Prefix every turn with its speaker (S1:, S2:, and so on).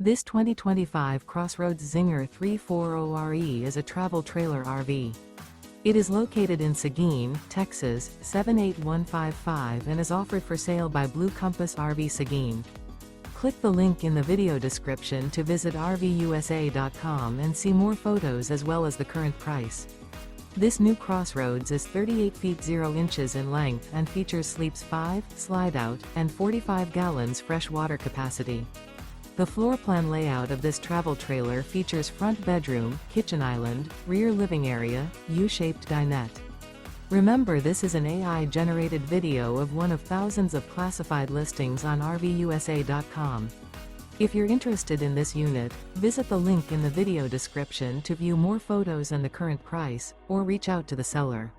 S1: This 2025 CrossRoads Zinger 340RE is a travel trailer RV. It is located in Seguin, Texas, 78155 and is offered for sale by Blue Compass RV Seguin. Click the link in the video description to visit RVUSA.com and see more photos as well as the current price. This new CrossRoads is 38 feet 0 inches in length and features sleeps 5, slide-out, and 45 gallons fresh water capacity. The floor plan layout of this travel trailer features front bedroom, kitchen island, rear living area, U-shaped dinette. Remember, this is an AI-generated video of one of thousands of classified listings on RVUSA.com. If you're interested in this unit, visit the link in the video description to view more photos and the current price, or reach out to the seller.